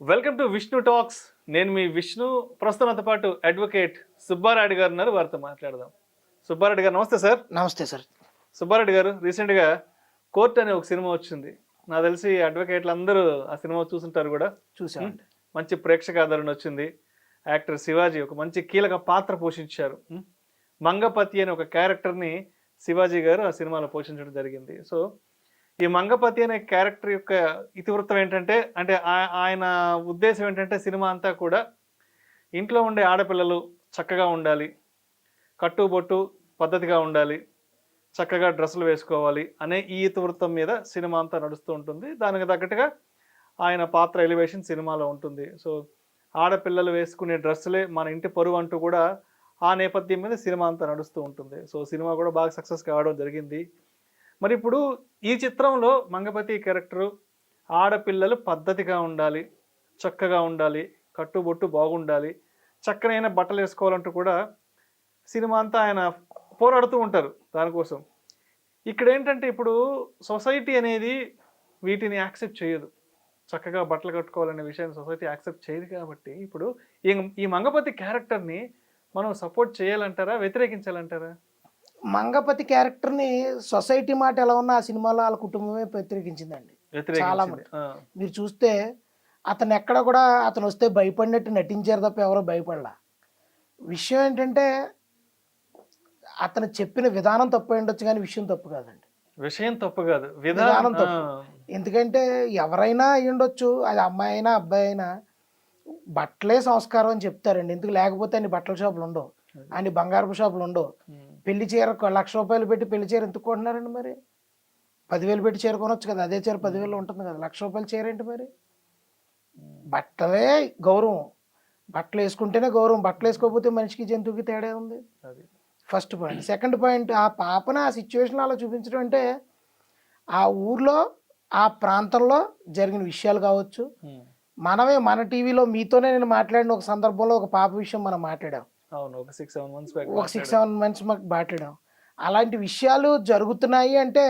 Welcome to Vishnu talks. నేను మీ విష్ణు. ప్రస్తుతంతో పాటు advocate Subbareddy గారు ఉన్నారు, వారితో మాట్లాడదాం. సుబ్బారెడ్డి గారు నమస్తే సార్. నమస్తే సార్. సుబ్బారెడ్డి గారు, రీసెంట్గా కోర్ట్ అనే ఒక సినిమా వచ్చింది. నాకు తెలిసి అడ్వకేట్లు అందరూ ఆ సినిమా చూసుంటారు కూడా. చూసామండి. మంచి ప్రేక్షక ఆదరణ వచ్చింది. యాక్టర్ శివాజీ ఒక మంచి కీలక పాత్ర పోషించారు. మంగపతి అనే ఒక క్యారెక్టర్ని శివాజీ గారు ఆ సినిమాలో పోషించడం జరిగింది. సో ఈ మంగపతి అనే క్యారెక్టర్ యొక్క ఇతివృత్తం ఏంటంటే, ఆయన ఉద్దేశం ఏంటంటే సినిమా అంతా కూడా ఇంట్లో ఉండే ఆడపిల్లలు చక్కగా ఉండాలి, కట్టుబొట్టు పద్ధతిగా ఉండాలి, చక్కగా డ్రెస్సులు వేసుకోవాలి అనే ఈ ఇతివృత్తం మీద సినిమా అంతా నడుస్తూ ఉంటుంది. దానికి తగ్గట్టుగా ఆయన పాత్ర ఎలివేషన్ సినిమాలో ఉంటుంది. సో ఆడపిల్లలు వేసుకునే డ్రెస్సులే మన ఇంటి పరువు అంటూ కూడా ఆ నేపథ్యం మీద సినిమా అంతా నడుస్తూ ఉంటుంది. సో సినిమా కూడా బాగా సక్సెస్ కావడం జరిగింది. మరి ఇప్పుడు ఈ చిత్రంలో మంగపతి క్యారెక్టరు ఆడపిల్లలు పద్ధతిగా ఉండాలి, చక్కగా ఉండాలి, కట్టుబొట్టు బాగుండాలి, చక్కనైన బట్టలు వేసుకోవాలంటూ కూడా సినిమా అంతా ఆయన పోరాడుతూ ఉంటారు దానికోసం. ఇక్కడ ఏంటంటే ఇప్పుడు సొసైటీ అనేది వీటిని యాక్సెప్ట్ చేయదు. చక్కగా బట్టలు కట్టుకోవాలనే విషయాన్ని సొసైటీ యాక్సెప్ట్ చేయదు. కాబట్టి ఇప్పుడు ఈ మంగపతి క్యారెక్టర్ని మనం సపోర్ట్ చేయాలంటారా, వ్యతిరేకించాలంటారా? మంగపతి క్యారెక్టర్ని సొసైటీ మాట ఎలా ఉన్నా ఆ సినిమాలో వాళ్ళ కుటుంబమే వ్యతిరేకించిందండి. చాలా మంది మీరు చూస్తే అతను ఎక్కడ కూడా అతను వస్తే భయపడినట్టు నటించారు తప్ప ఎవరో భయపడలా. విషయం ఏంటంటే అతను చెప్పిన విధానం తప్పు ఉండొచ్చు కానీ విషయం తప్పు కాదండి. విషయం తప్పు కాదు, విధానం తప్పు. ఎందుకంటే ఎవరైనా అయి ఉండొచ్చు, అది అమ్మాయి అయినా అబ్బాయి అయినా బట్టలే సంస్కారం అని చెప్తారండి. ఎందుకు లేకపోతే అన్ని బట్టల షాపులు ఉండవు, అన్ని బంగారపు షాపులు ఉండవు. పెళ్లి చీర ₹1,00,000 పెట్టి పెళ్లి చీర ఎందుకు కొంటున్నారండి? మరి 10,000 పెట్టి చీర కొనొచ్చు కదా, అదే చీర 10,000 ఉంటుంది కదా. ₹1,00,000 చీర ఏంటి మరి? బట్టలే గౌరవం, బట్టలు వేసుకుంటేనే గౌరవం. బట్టలు వేసుకోకపోతే మనిషికి జంతువుకి తేడా ఉంది. First point. సెకండ్ పాయింట్, ఆ పాపను ఆ సిచ్యువేషన్లో అలా చూపించడం అంటే ఆ ఊర్లో ఆ ప్రాంతంలో జరిగిన విషయాలు కావచ్చు. మనమే మన టీవీలో మీతోనే నేను మాట్లాడిన ఒక సందర్భంలో ఒక పాప విషయం మనం మాట్లాడాం. ఒక 6-7 months మాట్లాడాం. అలాంటి విషయాలు జరుగుతున్నాయి అంటే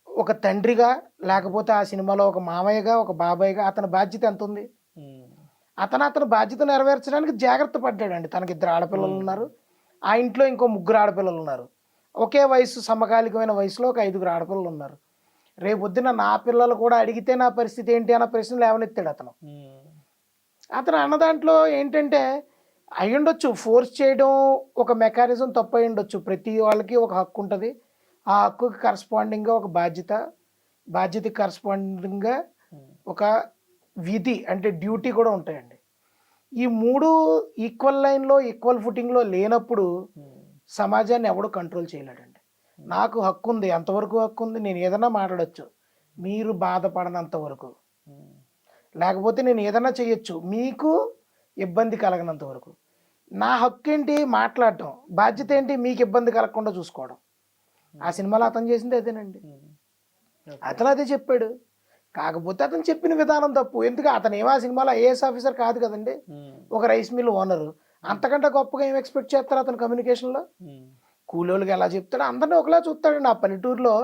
ఒక తండ్రిగా, లేకపోతే ఆ సినిమాలో ఒక మామయ్యగా, ఒక బాబాయ్గా అతని బాధ్యత ఎంత ఉంది? అతని బాధ్యత నెరవేర్చడానికి జాగ్రత్త పడ్డాడండి. తనకి 2 ఆడపిల్లలు ఉన్నారు, ఆ ఇంట్లో ఇంకో 3 ఆడపిల్లలు ఉన్నారు. ఒకే వయసు, సమకాలికమైన వయసులో ఒక 5 ఆడపిల్లలు ఉన్నారు. రేపొద్దున నా పిల్లలు కూడా అడిగితే నా పరిస్థితి ఏంటి అన్న ప్రశ్నలు లేవనెత్తాడు అతను. అతను అన్న దాంట్లో ఏంటంటే అయ్యుండొచ్చు, ఫోర్స్ చేయడం ఒక మెకానిజం తప్పు అయి ఉండొచ్చు. ప్రతి వాళ్ళకి ఒక హక్కు ఉంటుంది. ఆ హక్కుకి కరస్పాండింగ్గా ఒక బాధ్యతకి కరస్పాండింగ్గా ఒక విధి అంటే డ్యూటీ కూడా ఉంటాయండి. ఈ 3 ఈక్వల్ లైన్లో, ఈక్వల్ ఫుటింగ్లో లేనప్పుడు సమాజాన్ని ఎవడు కంట్రోల్ చేయలేడండి. నాకు హక్కు ఉంది, ఎంతవరకు హక్కు ఉంది? నేను ఏదైనా మాట్లాడచ్చు, మీరు బాధపడనంత వరకు. లేకపోతే నేను ఏదైనా చేయొచ్చు, మీకు ఇబ్బంది కలగనంత వరకు. నా హక్కు ఏంటి? మాట్లాడటం. బాధ్యత ఏంటి? మీకు ఇబ్బంది కలగకుండా చూసుకోవడం. ఆ సినిమాలో అతను చేసింది అదేనండి. అతను అదే చెప్పాడు. కాకపోతే అతను చెప్పిన విధానం తప్పు. ఎందుకు? అతను ఏమో ఆ సినిమాలో ఐఏఎస్ ఆఫీసర్ కాదు కదండి, ఒక రైస్ మిల్ ఓనరు. అంతకంటే గొప్పగా ఏం ఎక్స్పెక్ట్ చేస్తారు అతను కమ్యూనికేషన్లో? కూలోళ్ళకి ఎలా చెప్తాడు? అందరినీ ఒకలా చూస్తాడండి. ఆ పల్లెటూరులో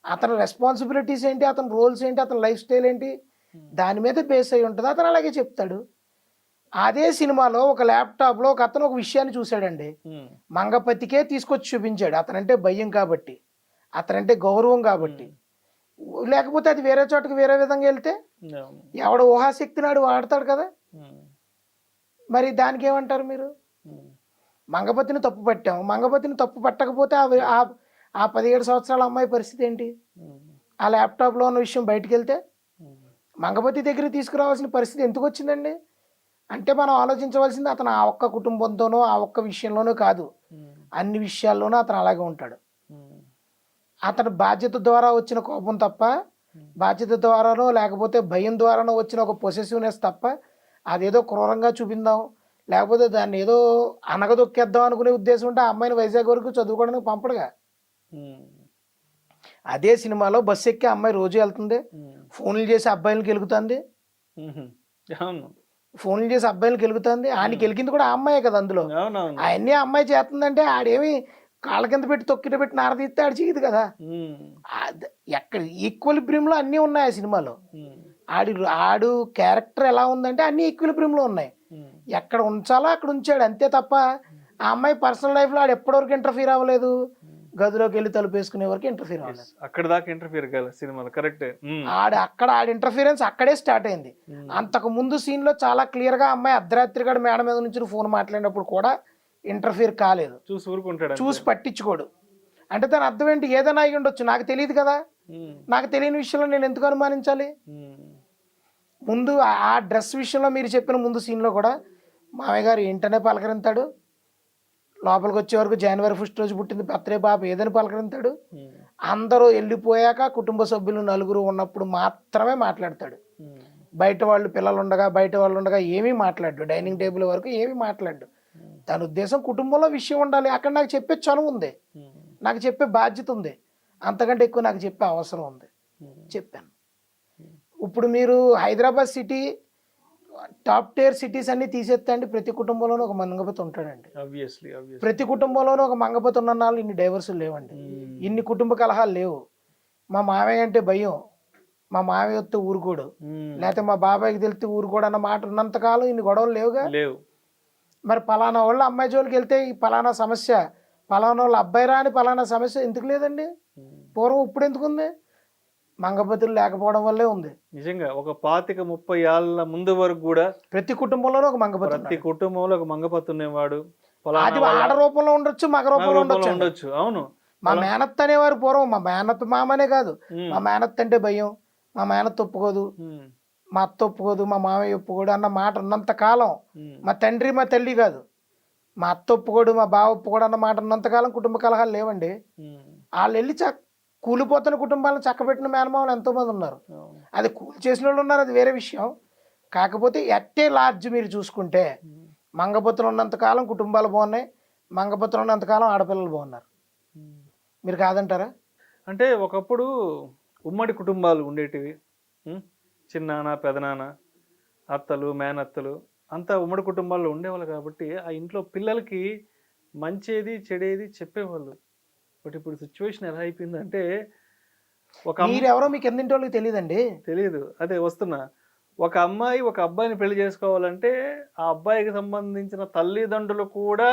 అతని రెస్పాన్సిబిలిటీస్ ఏంటి, అతని రోల్స్ ఏంటి, అతని లైఫ్ స్టైల్ ఏంటి, దాని మీద బేస్ అయి ఉంటుంది. అతను అలాగే చెప్తాడు. అదే సినిమాలో ఒక ల్యాప్టాప్లో ఒక అతను ఒక విషయాన్ని చూశాడండి. మంగపతికే తీసుకొచ్చి చూపించాడు. అతనంటే భయం కాబట్టి, అతనంటే గౌరవం కాబట్టి. లేకపోతే అది వేరే చోటకి వేరే విధంగా వెళ్తే ఎవడ ఊహాశక్తి నాడు వాడతాడు కదా. మరి దానికి ఏమంటారు మీరు? మంగపతిని తప్పు పట్టాం. మంగపతిని తప్పు పట్టకపోతే ఆ 17 సంవత్సరాల అమ్మాయి పరిస్థితి ఏంటి? ఆ ల్యాప్టాప్లో ఉన్న విషయం బయటికి వెళ్తే మంగపతి దగ్గరికి తీసుకురావాల్సిన పరిస్థితి ఎందుకు వచ్చిందండి? అంటే మనం ఆలోచించవలసింది అతను ఆ ఒక్క కుటుంబంతోనో ఆ ఒక్క విషయంలోనో కాదు, అన్ని విషయాల్లోనూ అతను అలాగే ఉంటాడు. అతని బాధ్యత ద్వారా వచ్చిన కోపం తప్ప, బాధ్యత ద్వారానో లేకపోతే భయం ద్వారానో వచ్చిన ఒక పొసెసివ్నెస్ తప్ప, అదేదో క్రూరంగా చూపిందాం లేకపోతే దాన్ని ఏదో అనగదొక్కేద్దాం అనుకునే ఉద్దేశం ఉంటే ఆ అమ్మాయిని వైజాగ్ వరకు చదువుకోవడానికి పంపడుగా. అదే సినిమాలో బస్సు ఎక్కి అమ్మాయి రోజు వెళ్తుంది, ఫోన్లు చేసి అబ్బాయిలకు గెలుగుతుంది, ఫోన్లు చేసి అబ్బాయిలకు గెలుగుతుంది. ఆయనకి గెలిగింది కూడా ఆ అమ్మాయే కదా. అందులో అవన్నీ అమ్మాయి చేస్తుందంటే ఆడేమి కాళ్ళ కింద పెట్టి తొక్కిట పెట్టి నారదీస్తే ఆడు చేయదు కదా. ఎక్కడ ఈక్వల్ బ్రీమ్లో అన్నీ ఉన్నాయి ఆ సినిమాలో. ఆడి ఆడు క్యారెక్టర్ ఎలా ఉందంటే అన్ని ఈక్విలిబ్రియంలో ఉన్నాయి. ఎక్కడ ఉంచాలో అక్కడ ఉంచాడు అంతే తప్ప ఆ అమ్మాయి పర్సనల్ లైఫ్లో ఆడు ఎప్పటివరకు ఇంటర్ఫీర్ అవ్వలేదు. గదిలోకి వెళ్ళి తలుపు వేసుకునే వరకు ఇంటర్ఫీర్ అవ్వలేదు. అక్కడ దాకా ఇంటర్ఫీర్ కాలేదు సినిమాలో. కరెక్టే. ఆడి ఇంటర్ఫీరెన్స్ అక్కడే స్టార్ట్ అయింది. అంతకు ముందు సీన్లో చాలా క్లియర్గా అమ్మాయి అర్ధరాత్రి గడ మేడ మీద నుంచి ఫోన్ మాట్లాడినప్పుడు కూడా ఇంటర్ఫీర్ కాలేదు. చూసి ఊరుకుంటాడు, చూసి పట్టించుకోడు. అంటే దాని అర్థం ఏంటి? ఏదైనా అయి ఉండొచ్చు, నాకు తెలియదు కదా, నాకు తెలియని విషయంలో నేను ఎందుకు అనుమానించాలి? ముందు ఆ డ్రెస్ విషయంలో మీరు చెప్పిన ముందు సీన్లో కూడా మామయ్య గారు ఏంటనే పలకరింతాడు, లోపలికి వచ్చే వరకు జనవరి 1 రోజు పుట్టింది బర్త్డే పాప ఏదని పలకరింతాడు. అందరూ వెళ్ళిపోయాక కుటుంబ సభ్యులు నలుగురు ఉన్నప్పుడు మాత్రమే మాట్లాడతాడు. బయట వాళ్ళు పిల్లలు ఉండగా ఏమీ మాట్లాడు. డైనింగ్ టేబుల్ వరకు ఏమీ మాట్లాడు. దాని ఉద్దేశం కుటుంబంలో విషయం ఉండాలి. అక్కడ నాకు చెప్పే చనువు ఉంది, నాకు చెప్పే బాధ్యత ఉంది, అంతకంటే ఎక్కువ నాకు చెప్పే అవసరం ఉంది, చెప్పాను. ఇప్పుడు మీరు Hyderabad city top tier cities అన్ని తీసేస్తే అండి ప్రతి కుటుంబంలోనూ ఒక మంగపతి ఉంటాడండి. ప్రతి కుటుంబంలోనూ ఒక మంగపతి ఉన్న నాళ్ళు ఇన్ని డైవర్సులు లేవండి, ఇన్ని కుటుంబ కలహాలు లేవు. మా మావయ్య అంటే భయం, మా మావయ్య వస్తే ఊరుకోడు, లేకపోతే మా బాబాయ్కి తెలిస్తే ఊరుకోడు అన్న మాట ఉన్నంతకాలం ఇన్ని గొడవలు లేవుగా. మరి పలానా వాళ్ళ అమ్మాయి జోలికి వెళ్తే ఈ పలానా సమస్య, పలానా వాళ్ళ అబ్బాయి రాని పలానా సమస్య ఎందుకు లేదండి? పూర్వం ఇప్పుడు ఎందుకుంది? మంగపతులు లేకపోవడం వల్లే ఉంది. నిజంగా ఒక 25-30 ఏళ్ళ ముందు వరకు కూడా ప్రతి కుటుంబంలోనూ ఒక మంగపతి, ప్రతి కుటుంబంలో ఒక మంగపతి ఉండేవాడు. అది ఆడ రూపంలో ఉండొచ్చు, మగ రూపంలో ఉండొచ్చు. అవును, మా మేనత్ అనేవారు పూర్వం, మా మేనత్ మామనే కాదు, మా మేనత్ అంటే భయం, మా మేనత్ ఒప్పుకోదు, మా అత్త ఒప్పుకోదు, మా మామయ్య ఒప్పుకోడు అన్న మాట ఉన్నంత కాలం, మా తండ్రి మా తల్లి కాదు, మా అత్త ఒప్పుకోడు మా బావ ఒప్పుకోడు అన్న మాట ఉన్నంతకాలం కుటుంబ కలహాలు లేవండి. వాళ్ళు వెళ్ళి కూలిపోతున్న కుటుంబాలను చక్కబెట్టిన మేనమామలు ఎంతోమంది ఉన్నారు. అది కూలి చేసిన వాళ్ళు ఉన్నారు, అది వేరే విషయం. కాకపోతే ఎట్టే లార్జ్ మీరు చూసుకుంటే మంగపత్రులు ఉన్నంతకాలం కుటుంబాలు బాగున్నాయి, మంగపత్రులు ఉన్నంతకాలం ఆడపిల్లలు బాగున్నారు. మీరు కాదంటారా? అంటే ఒకప్పుడు ఉమ్మడి కుటుంబాలు ఉండేటివి, చిన్నాన్న పెదనాన్న అత్తలు మేనత్తలు అంతా ఉమ్మడి కుటుంబాల్లో ఉండేవాళ్ళు కాబట్టి ఆ ఇంట్లో పిల్లలకి మంచేది చెడేది చెప్పేవాళ్ళు. బట్ ఇప్పుడు సిచ్యువేషన్ ఎలా అయిపోయిందంటే మీరెవరో మీకు ఎన్నింటి వాళ్ళకి తెలియదండి, తెలియదు. అదే వస్తున్నా, ఒక అమ్మాయి ఒక అబ్బాయిని పెళ్లి చేసుకోవాలంటే ఆ అబ్బాయికి సంబంధించిన తల్లిదండ్రులు కూడా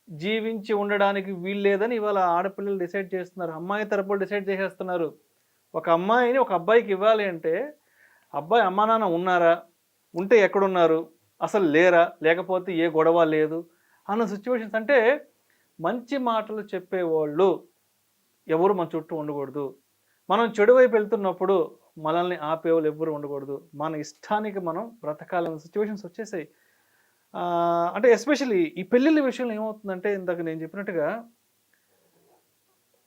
జీవించి ఉండడానికి వీల్లేదని ఇవాళ ఆడపిల్లలు డిసైడ్ చేస్తున్నారు, అమ్మాయి తరపులు డిసైడ్ చేసేస్తున్నారు. ఒక అమ్మాయిని ఒక అబ్బాయికి ఇవ్వాలి అంటే అబ్బాయి అమ్మా నాన్న ఉన్నారా, ఉంటే ఎక్కడున్నారు, అసలు లేరా, లేకపోతే ఏ గొడవ లేదు అన్న సిచ్యువేషన్స్. అంటే మంచి మాటలు చెప్పేవాళ్ళు ఎవరు మన చుట్టూ ఉండకూడదు, మనం చెడు వైపు వెళ్తున్నప్పుడు మనల్ని ఆపేవాళ్ళు ఎవరు ఉండకూడదు, మన ఇష్టానికి మనం బ్రతకాలన్న సిచ్యువేషన్స్ వచ్చేసాయి. అంటే ఎస్పెషల్లీ ఈ పెళ్ళిళ్ళ విషయంలో ఏమవుతుందంటే ఇందాక నేను చెప్పినట్టుగా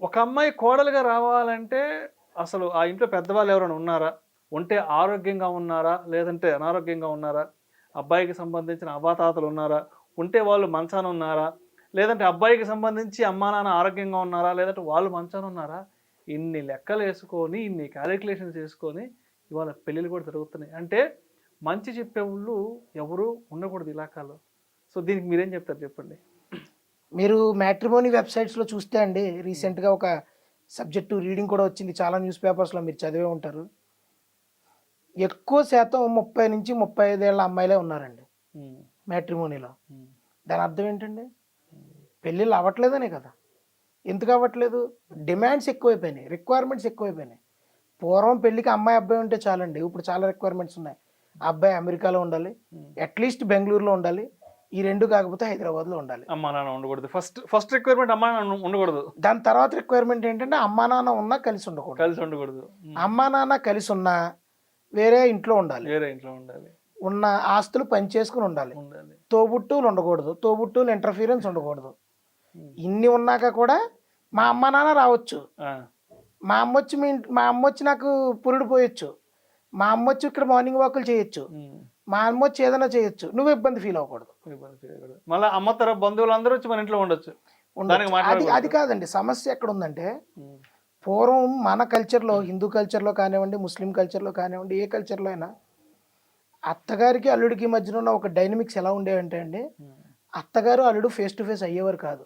ఒక అమ్మాయి కోడలుగా రావాలంటే అసలు ఆ ఇంట్లో పెద్దవాళ్ళు ఎవరైనా ఉన్నారా, ఉంటే ఆరోగ్యంగా ఉన్నారా లేదంటే అనారోగ్యంగా ఉన్నారా, అబ్బాయికి సంబంధించిన అవ్వాతాతలు ఉన్నారా, ఉంటే వాళ్ళు మంచాన ఉన్నారా, లేదంటే అబ్బాయికి సంబంధించి అమ్మా నాన్న ఆరోగ్యంగా ఉన్నారా, లేదంటే వాళ్ళు మంచాన ఉన్నారా, ఇన్ని లెక్కలు వేసుకొని ఇన్ని క్యాలిక్యులేషన్స్ వేసుకొని ఇవాళ పెళ్ళిళ్ళు కూడా జరుగుతున్నాయి. అంటే మంచి చెప్పేవాళ్ళు ఎవరు ఉండకూడదు ఇలాకాలో. సో దీనికి మీరేం చెప్తారు చెప్పండి? మీరు మ్యాట్రిమోనీ వెబ్సైట్స్లో చూస్తే అండి రీసెంట్గా ఒక సబ్జెక్టు రీడింగ్ కూడా వచ్చింది, చాలా న్యూస్ పేపర్స్లో మీరు చదివే ఉంటారు. ఎక్కువ శాతం 30 నుంచి 35 ఏళ్ళ అమ్మాయిలే ఉన్నారండి మ్యాట్రిమోనీలో. దాని అర్థం ఏంటండి? పెళ్ళిళ్ళు అవ్వట్లేదనే కదా. ఎందుకు అవ్వట్లేదు? డిమాండ్స్ ఎక్కువైపోయినాయి, రిక్వైర్మెంట్స్ ఎక్కువైపోయినాయి. పూర్వం పెళ్ళికి అమ్మాయి అబ్బాయి ఉంటే చాలండి, ఇప్పుడు చాలా రిక్వైర్మెంట్స్ ఉన్నాయి. అబ్బాయి అమెరికాలో ఉండాలి, అట్లీస్ట్ బెంగళూరులో ఉండాలి, ఈ రెండు కాకపోతే హైదరాబాద్లో ఉండాలి. అమ్మా నాన్న ఉండకూడదు, ఫస్ట్ రిక్వైర్మెంట్ అమ్మా నాన్న ఉండకూడదు. దాని తర్వాత రిక్వైర్మెంట్ ఏంటంటే అమ్మా నాన్న ఉన్నా కలిసి ఉండకూడదు. అమ్మా నాన్న కలిసి ఉన్నా వేరే ఇంట్లో ఉండాలి, ఉన్న ఆస్తులు పనిచేసుకుని ఉండాలి, తోబుట్టువులు ఉండకూడదు, తోబుట్టువులు ఇంటర్ఫీరెన్స్ ఉండకూడదు. ఇన్ని ఉన్నాక కూడా మా అమ్మ నాన్న రావచ్చు, మా అమ్మ వచ్చి నాకు పురుడు పోయొచ్చు, మా అమ్మ వచ్చి ఇక్కడ మార్నింగ్ వాకులు చేయొచ్చు, మా అమ్మ వచ్చి ఏదైనా చేయొచ్చు, నువ్వు ఇబ్బంది ఫీల్ అవ్వకూడదు. మళ్ళీ అమ్మ తరపు బంధువులు అందరూ వచ్చి మన ఇంట్లో ఉండొచ్చు. అది కాదండి సమస్య. ఎక్కడ ఉందంటే పూర్వం మన కల్చర్లో, హిందూ కల్చర్లో కానివ్వండి, ముస్లిం కల్చర్లో కానివ్వండి, ఏ కల్చర్లో అయినా అత్తగారికి అల్లుడికి మధ్యన ఉన్న ఒక డైనమిక్స్ ఎలా ఉండేవంటే అండి, అత్తగారు అల్లుడు ఫేస్ టు ఫేస్ అయ్యేవారు కాదు.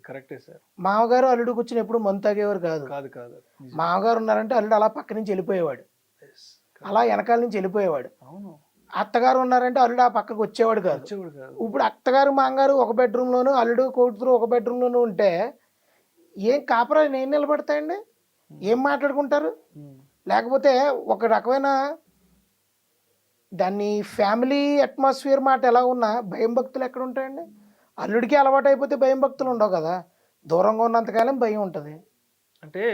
కరెక్టే సార్. మామగారు అల్లుడు కూర్చుని ఎప్పుడు మందు తాగేవారు కాదు. మామగారు ఉన్నారంటే అల్లుడు అలా పక్క నుంచి వెళ్ళిపోయేవాడు. అలా వెనకాల నుంచి వెళ్ళిపోయేవాడు. అవును. అత్తగారు ఉన్నారంటే అల్లుడు ఆ పక్కకు వచ్చేవాడు కాదు. వచ్చేవాడు కాదు. ఇప్పుడు అత్తగారు మాంగారు ఒక బెడ్రూమ్లోను, అల్లుడు కూతురు ఒక బెడ్రూమ్లోనూ ఉంటే ఏం కాపురాలు ఏం నిలబడతాయండి? ఏం మాట్లాడుకుంటారు? లేకపోతే ఒక రకమైన దాన్ని ఫ్యామిలీ అట్మాస్ఫియర్ మాట ఎలా ఉన్నా భయం భక్తులు ఎక్కడ ఉంటాయండి? అల్లుడికి అలవాటు అయిపోతే భయం భక్తులు ఉండవు కదా. దూరంగా ఉన్నంతకాలం భయం ఉంటుంది. అంటే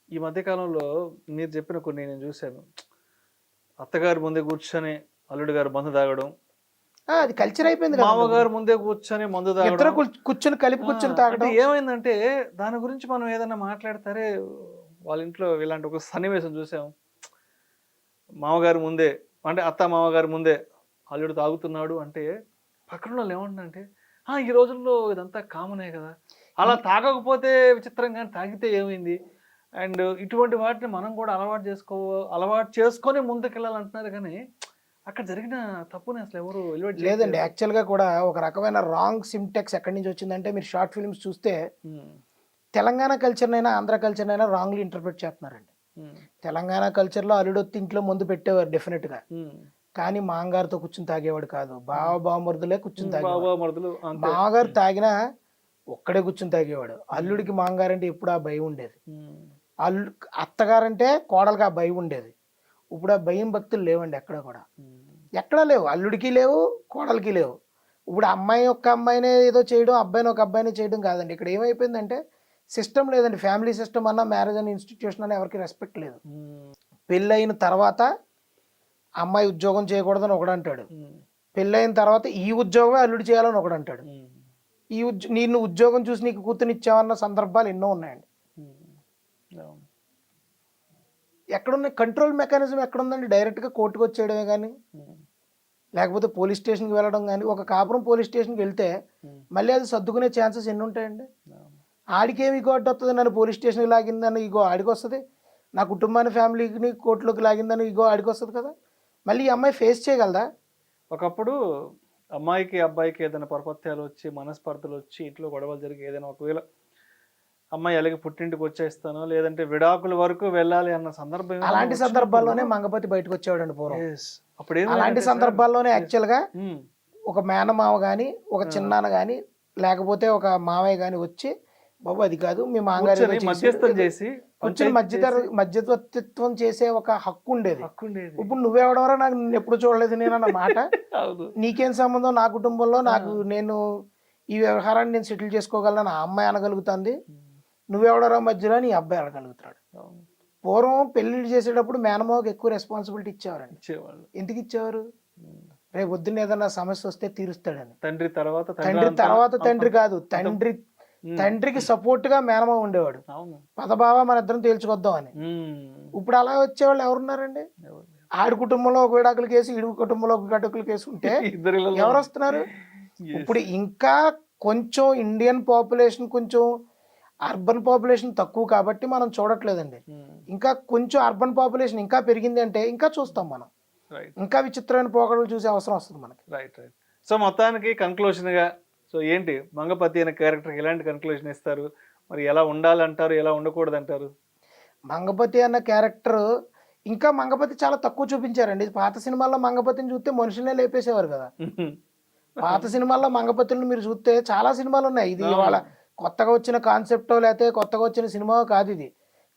ఈ మధ్యకాలంలో మీరు చెప్పిన కొన్ని నేను చూశాను. అత్తగారు ముందే కూర్చొని అల్లుడు గారు మందు తాగడం, అది కల్చర్ అయిపోయింది కదా. మామగారు ముందే కూర్చొని మందు ఇద్దరు తాగడం. కూర్చొని కలిపి కూర్చొని తాగడం. అంటే ఏమైందంటే దాని గురించి మనం ఏదైనా మాట్లాడతారే, వాళ్ళ ఇంట్లో ఇలాంటి ఒక సన్నివేశం చూసాం. మామగారు ముందే అంటే అత్త మామగారు ముందే అల్లుడు తాగుతున్నాడు అంటే పక్కన వాళ్ళు ఏమంటుందంటే ఈ రోజుల్లో ఇదంతా కామనే కదా, అలా తాగకపోతే విచిత్రం కానీ తాగితే ఏమైంది, అండ్ ఇటువంటి వాటిని మనం కూడా అలవాటు చేసుకొని ముందుకెళ్ళాలంటున్నారు. కానీ అక్కడ జరిగిన తప్పుని అసలు ఎవరు లేదండి. యాక్చువల్గా కూడా ఒక రకమైన రాంగ్ సింటెక్స్ ఎక్కడి నుంచి వచ్చిందంటే మీరు షార్ట్ ఫిల్మ్స్ చూస్తే తెలంగాణ కల్చర్నైనా ఆంధ్ర కల్చర్నైనా రాంగ్లీ ఇంటర్ప్రిట్ చేస్తున్నారండి. తెలంగాణ కల్చర్లో అల్లుడొత్తి ఇంట్లో ముందు పెట్టేవారు డెఫినెట్గా, కానీ మామగారితో కూర్చుని తాగేవాడు కాదు. బావమరుదులే కూర్చుని తాగేవాడు. మామగారు తాగినా ఒక్కడే కూర్చుని తాగేవాడు. అల్లుడికి మామగారు అంటే ఎప్పుడు ఆ భయం ఉండేది. అత్తగారంటే కోడలికి ఆ భయం ఉండేది. ఇప్పుడు ఆ భయం భక్తులు లేవండి ఎక్కడ కూడా, ఎక్కడా లేవు. అల్లుడికి లేవు, కోడలికి లేవు. ఇప్పుడు అమ్మాయి ఒక అమ్మాయినే ఏదో చేయడం, అబ్బాయిని ఒక అబ్బాయిని చేయడం కాదండి. ఇక్కడ ఏమైపోయిందంటే సిస్టమ్ లేదండి. ఫ్యామిలీ సిస్టమ్ అన్న, మ్యారేజ్ అనే ఇన్స్టిట్యూషన్ అన్న ఎవరికి రెస్పెక్ట్ లేదు. పెళ్ళైన తర్వాత అమ్మాయి ఉద్యోగం చేయకూడదని ఒకడు అంటాడు, పెళ్ళైన తర్వాత ఈ ఉద్యోగమే అల్లుడు చేయాలని ఒకడు అంటాడు. నిన్ను ఉద్యోగం చూసి నీకు కూతునిచ్చామన్న సందర్భాలు ఎన్నో ఉన్నాయండి. ఎక్కడున్నాయి కంట్రోల్ మెకానిజం? ఎక్కడుందండి? డైరెక్ట్గా కోర్టుకు వచ్చేయడమే కానీ, లేకపోతే పోలీస్ స్టేషన్కి వెళ్ళడం కానీ. ఒక కాపురం పోలీస్ స్టేషన్కి వెళ్తే మళ్ళీ అది సర్దుకునే ఛాన్సెస్ ఎన్ని ఉంటాయండి? ఆడికేమి ఈగో అడ్డు వస్తుంది? నన్ను పోలీస్ స్టేషన్కి లాగిందని ఈగో ఆడికి వస్తుంది, నా కుటుంబాన్ని ఫ్యామిలీని కోర్టులోకి లాగిందని ఈగో ఆడికి వస్తుంది కదా. మళ్ళీ ఈ అమ్మాయి ఫేస్ చేయగలదా? ఒకప్పుడు అమ్మాయికి అబ్బాయికి ఏదైనా పరపత్యాలు వచ్చి మనస్పర్ధలు వచ్చి ఇంట్లో గొడవలు జరిగి ఏదైనా ఒకవేళ అమ్మాయి అలాగే పుట్టింటికి వచ్చేస్తాను లేదంటే విడాకుల వరకు వెళ్ళాలి అన్న సందర్భం, అలాంటి సందర్భాల్లోనే మంగపతి బయటకు వచ్చేవాడండి పూర్వం. అప్పుడు అలాంటి సందర్భాల్లోనే యాక్చువల్గా ఒక మేనమావ కానీ, ఒక చిన్నాన్న కానీ, లేకపోతే ఒక మామయ్య కానీ వచ్చి బాబు అది కాదు మీ మామగారు మధ్యస్థం చేసి కొంచెం మధ్యవర్తిత్వం చేసే ఒక హక్కు ఉండేది. ఇప్పుడు నువ్వెవడవరా నాకు ఎప్పుడు చూడలేదు నేను అన్న మాట, నీకేం సంబంధం, నా కుటుంబంలో నేను ఈ వ్యవహారాన్ని నేను సెటిల్ చేసుకోగలను ఆ అమ్మాయి అనగలుగుతుంది, నువ్వెవడరా మధ్యలో నీ అబ్బాయి అనగలుగుతాడు. పూర్వం పెళ్లిళ్ళు చేసేటప్పుడు మేనమావకి ఎక్కువ రెస్పాన్సిబిలిటీ ఇచ్చేవారండి. ఎందుకు ఇచ్చేవారు? రేపు పొద్దున్న ఏదైనా సమస్య వస్తే తీరుస్తాడని. తండ్రి తర్వాత తండ్రి కాదు, తండ్రికి సపోర్ట్ గా మేనమావ ఉండేవాడు. పదబావ మన ఇద్దరం తేల్చుకొద్దాం అని. ఇప్పుడు అలా వచ్చేవాళ్ళు ఎవరున్నారండి? ఆడి కుటుంబంలో ఒక విడాకుల కేసు, ఈడు కుటుంబంలో ఒక విడాకుల కేసు ఉంటే ఎవరు వస్తున్నారు? ఇప్పుడు ఇంకా కొంచెం ఇండియన్ పాపులేషన్ కొంచెం అర్బన్ పాపులేషన్ తక్కువ కాబట్టి మనం చూడట్లేదండి. ఇంకా కొంచెం అర్బన్ పాపులేషన్ ఇంకా పెరిగింది అంటే ఇంకా చూస్తాం మనం, ఇంకా విచిత్రమైన పోకడలు చూసే అవసరం వస్తుంది మనకి. రైట్. సో మొత్తానికి కన్క్లూషన్గా సో ఏంటి మంగపతి అనే క్యారెక్టర్కి ఎలాంటి కన్క్లూషన్ ఇస్తారు? మరి ఎలా ఉండాలంటారు, ఎలా ఉండకూడదు అంటారు? మంగపతి అన్న క్యారెక్టర్ ఇంకా మంగపతి చాలా తక్కువ చూపించారండి. పాత సినిమాల్లో మంగపతిని చూస్తే మనుషులనే లేపేసేవారు కదా. పాత సినిమాల్లో మంగపతులను మీరు చూస్తే చాలా సినిమాలు ఉన్నాయి. ఇది ఇవాళ కొత్తగా వచ్చిన కాన్సెప్టో లేకపోతే కొత్తగా వచ్చిన సినిమా కాదు ఇది.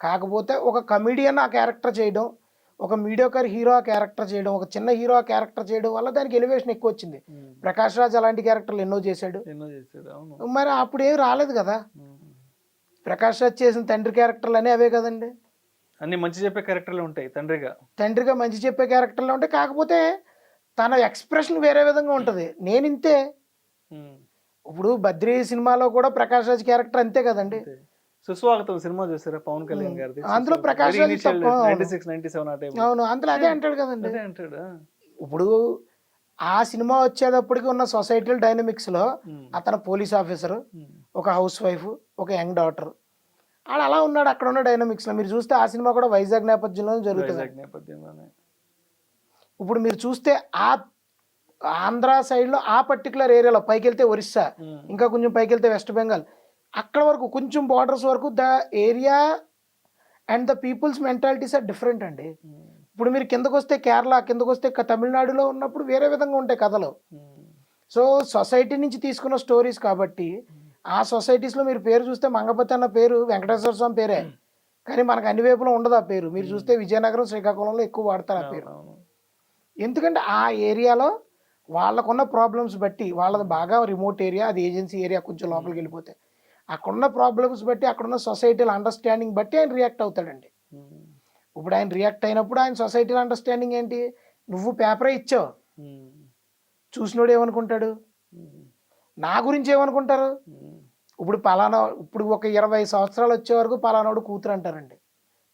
కాకపోతే ఒక కమిడియన్ ఆ క్యారెక్టర్ చేయడం, ఒక మీడియోకర్ హీరో ఆ క్యారెక్టర్ చేయడం, ఒక చిన్న హీరో ఆ క్యారెక్టర్ చేయడం వల్ల దానికి ఎలివేషన్ ఎక్కువ వచ్చింది. ప్రకాష్ రాజ్ అలాంటి క్యారెక్టర్లు ఎన్నో చేశాడు, మరి అప్పుడు ఏం రాలేదు కదా. ప్రకాష్ రాజ్ చేసిన తండ్రి క్యారెక్టర్లు అన్నీ అవే కదండి. అన్ని మంచి చెప్పే క్యారెక్టర్లు ఉంటాయి, తండ్రిగా మంచి చెప్పే క్యారెక్టర్లు ఉంటాయి. కాకపోతే తన ఎక్స్ప్రెషన్ వేరే విధంగా ఉంటుంది. నేను ఇంతే. ఇప్పుడు బద్రీ సినిమాలో కూడా ప్రకాష్ రాజ్ క్యారెక్టర్ అంతే కదండి. సుస్వాగతం సినిమా చూసారా పవన్ కళ్యాణ్ గారిది? అందులో ప్రకాష్ రాజ్ 96-97 అవును, అందులో అదే అంటాడు కదండి. ఇప్పుడు ఆ సినిమా వచ్చేటప్పటికి ఉన్న సొసైటల్ డైనమిక్స్ లో అతను పోలీస్ ఆఫీసర్, ఒక హౌస్ వైఫ్, ఒక యంగ్ డాటర్, ఆడ అలా ఉన్నాడు అక్కడ ఉన్న డైనమిక్స్ లో. మీరు చూస్తే ఆ సినిమా కూడా వైజాగ్ నేపథ్యంలో జరుగుతుంది. ఇప్పుడు మీరు చూస్తే ఆ ఆంధ్ర సైడ్ లో ఆ పర్టికులర్ ఏరియాలో పైకి వెళ్తే ఒరిస్సా, ఇంకా కొంచెం పైకి వెళ్తే వెస్ట్ బెంగాల్, అక్కడ వరకు కొంచెం బార్డర్స్ వరకు the area and the people's mentalities are different అండి. ఇప్పుడు మీరు కిందకు వస్తే కేరళ, కిందకు వస్తే తమిళనాడులో ఉన్నప్పుడు వేరే విధంగా ఉంటాయి కథలు. సో సొసైటీ నుంచి తీసుకున్న స్టోరీస్ కాబట్టి ఆ సొసైటీస్లో మీరు పేరు చూస్తే మంగపతి అన్న పేరు వెంకటేశ్వర స్వామి పేరే, కానీ మనకు అన్ని వైపులో ఉండదు ఆ పేరు. మీరు చూస్తే విజయనగరం, శ్రీకాకుళంలో ఎక్కువ వాడతారు ఆ పేరు. ఎందుకంటే ఆ ఏరియాలో వాళ్ళకున్న ప్రాబ్లమ్స్ బట్టి, వాళ్ళది బాగా రిమోట్ ఏరియా, అది ఏజెన్సీ ఏరియా, కొంచెం లోపలికి వెళ్ళిపోతే అక్కడున్న ప్రాబ్లమ్స్ బట్టి, అక్కడున్న సొసైటీల అండర్స్టాండింగ్ బట్టి ఆయన రియాక్ట్ అవుతాడండి. ఇప్పుడు ఆయన రియాక్ట్ అయినప్పుడు ఆయన సొసైటీల అండర్స్టాండింగ్ ఏంటి? నువ్వు పేపరే ఇచ్చావు, చూసినోడు ఏమనుకుంటాడు, నా గురించి ఏమనుకుంటారు? ఇప్పుడు పలానా, ఇప్పుడు ఒక 20 సంవత్సరాలు వచ్చే వరకు పలానాడు కూతురు అంటారండి,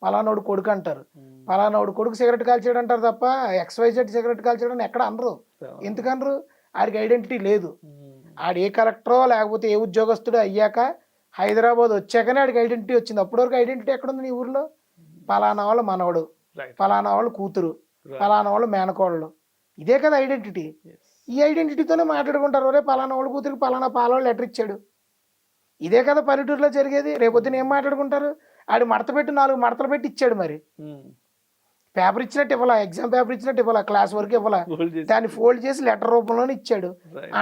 పలానాడు కొడుకు అంటారు, పలానాడు కొడుకు సిగరెట్ కాల్చాడు అంటారు తప్ప XYZ సిగరెట్ కాల్చాడు అని ఎక్కడ అనరు. ఎందుకనరు? ఆడికి ఐడెంటిటీ లేదు. ఆడు ఏ కలెక్టరో లేకపోతే ఏ ఉద్యోగస్తుడో అయ్యాక హైదరాబాద్ వచ్చాకనే ఆడికి ఐడెంటిటీ వచ్చింది. అప్పటి వరకు ఐడెంటిటీ ఎక్కడుంది నీ ఊర్లో? పలానా వాళ్ళ మనవడు, పలానా వాళ్ళు కూతురు, పలానా వాళ్ళు మేనకోళ్ళు, ఇదే కదా ఐడెంటిటీ. ఈ ఐడెంటిటీతోనే మాట్లాడుకుంటారు, ఒరే పలానా వాళ్ళ కూతురికి పలానా పాలవాళ్ళు లెటర్ ఇచ్చాడు. ఇదే కదా పల్లెటూరులో జరిగేది. రేపొద్దున ఏం మాట్లాడుకుంటారు? ఆడు మడత పెట్టి 4 మడతలు పెట్టి ఇచ్చాడు, మరి పేపర్ ఇచ్చినట్టు ఇవ్వాలా, ఎగ్జామ్ పేపర్ ఇచ్చినట్టు ఇవ్వాలా, క్లాస్ వర్క్ ఇవ్వాలా, దాన్ని ఫోల్డ్ చేసి లెటర్ రూపంలోనే ఇచ్చాడు.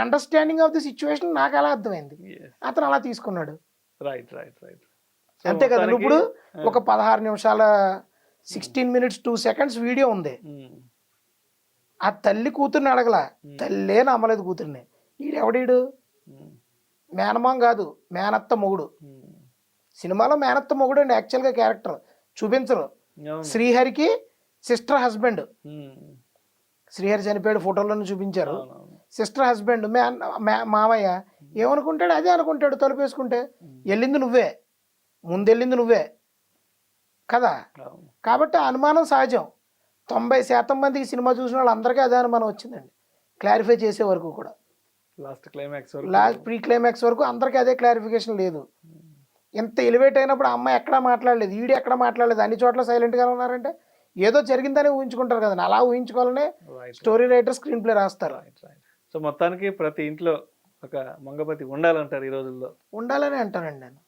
అండర్స్టాండింగ్ ఆఫ్ ది సిచ్యువేషన్ నాకు అలా అర్థమైంది, అతను అలా తీసుకున్నాడు. అంతే కదా. ఇప్పుడు ఒక 16 నిమిషాల 16 minutes 2 seconds వీడియో ఉంది. ఆ తల్లి కూతుర్ని అడగల, తల్లే నమ్మలేదు కూతుర్ని. ఈడెవడీడు? మేనమాం కాదు, మేనత్త మొగుడు. సినిమాలో మేనత్త మొగుడు అండి యాక్చువల్గా క్యారెక్టర్ చూపించరు. శ్రీహరికి సిస్టర్ హస్బెండ్, శ్రీహరి చనిపోయాడు ఫోటోలను చూపించారు. సిస్టర్ హస్బెండ్ మామయ్య ఏమనుకుంటాడు? అదే అనుకుంటాడు. తలుపేసుకుంటే వెళ్ళింది నువ్వే, ముందెళ్ళింది నువ్వే కదా. కాబట్టి అనుమానం సహజం. 90% మందికి సినిమా చూసిన వాళ్ళందరికీ అదే అనుమానం వచ్చిందండి, క్లారిఫై చేసే వరకు కూడా. లాస్ట్ ప్రీ క్లైమాక్స్ వరకు అందరికీ అదే క్లారిఫికేషన్ లేదు. ఎంత ఎలివేట్ అయినప్పుడు అమ్మాయి ఎక్కడా మాట్లాడలేదు, ఈడు ఎక్కడా మాట్లాడలేదు, అన్ని చోట్ల సైలెంట్గా ఉన్నారంటే ఏదో జరిగిందని ఊహించుకుంటారు కదండి. అలా ఊహించుకోవాలనే స్టోరీ రైటర్ స్క్రీన్ ప్లే రాస్తారు. సో మొత్తానికి ప్రతి ఇంట్లో ఒక మంగపతి ఉండాలంటారు ఈ రోజుల్లో. ఉండాలని అంటానండి నేను.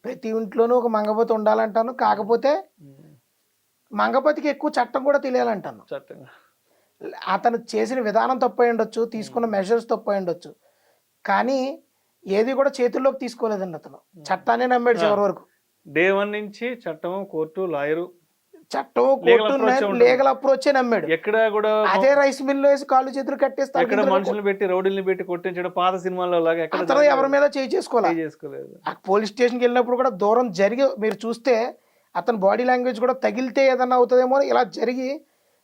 ప్రతి ఇంట్లోనూ ఒక మంగపతి ఉండాలంటాను. కాకపోతే మంగపతికి ఎక్కువ చట్టం కూడా తెలియాలంటాను. అతను చేసిన విధానం తప్పు అయి ఉండొచ్చు, తీసుకున్న మెజర్స్ తప్పు అయి ఉండొచ్చు, కానీ ఏది కూడా చేతుల్లోకి తీసుకోలేదండి. అతను చట్టాన్ని నమ్మాడు చివరి వరకు. డే 1 నుంచి చట్టం, కోర్టు, లాయరు, చట్టం, కోర్టు, లీగల్ అప్రోచ్ నమ్మాడు. ఎక్కడ కూడా అదే రైస్ మిల్ వేసి కాళ్ళు చేతులు కట్టేస్తారు, ఎక్కడ మనుషులు పెట్టి రౌడీల్ని పెట్టి కొట్టించడం పాత సినిమాల్లో లాగా ఎక్కడ ఎవరి మీద చేసుకోలేదు. ఆ పోలీస్ స్టేషన్కి వెళ్ళినప్పుడు కూడా దూరం జరిగి మీరు చూస్తే అతని బాడీ లాంగ్వేజ్ కూడా తగిలితే ఏదన్నా అవుతుందేమో ఇలా జరిగి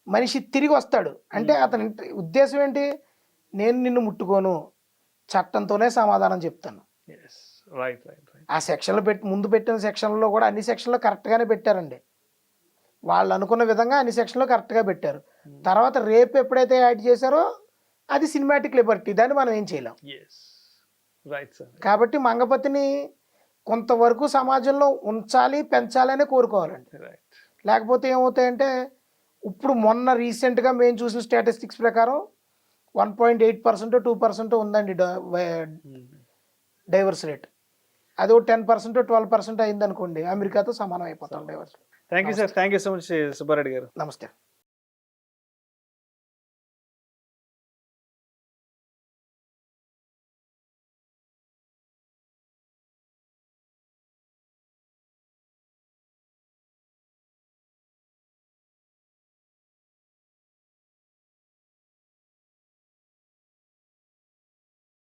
మనిషి తిరిగి వస్తాడు. అంటే అతని ఉద్దేశం ఏంటి? నేను నిన్ను ముట్టుకోను, చట్టంతోనే సమాధానం చెప్తాను. ఆ సెక్షన్లు ముందు పెట్టిన సెక్షన్లో కూడా అన్ని సెక్షన్లో కరెక్ట్గానే పెట్టారండి. వాళ్ళు అనుకున్న విధంగా అన్ని సెక్షన్లో కరెక్ట్గా పెట్టారు. తర్వాత రేపు ఎప్పుడైతే యాడ్ చేశారో అది సినిమాటిక్ లిబర్టీ, దాన్ని మనం ఏం చేయలేం. కాబట్టి మంగపతిని కొంతవరకు సమాజంలో ఉంచాలి, పెంచాలనే కోరుకోవాలండి. లేకపోతే ఏమవుతాయంటే, ఇప్పుడు మొన్న రీసెంట్గా మేము చూసిన స్టాటిస్టిక్స్ ప్రకారం 1.8% 2% ఉందండి డైవర్స్ రేట్. అది 10% 12% అయింది అనుకోండి, అమెరికాతో సమానం అయిపోతాం diverse. Thank you sir, thank you so much Subbareddy గారు. నమస్తే.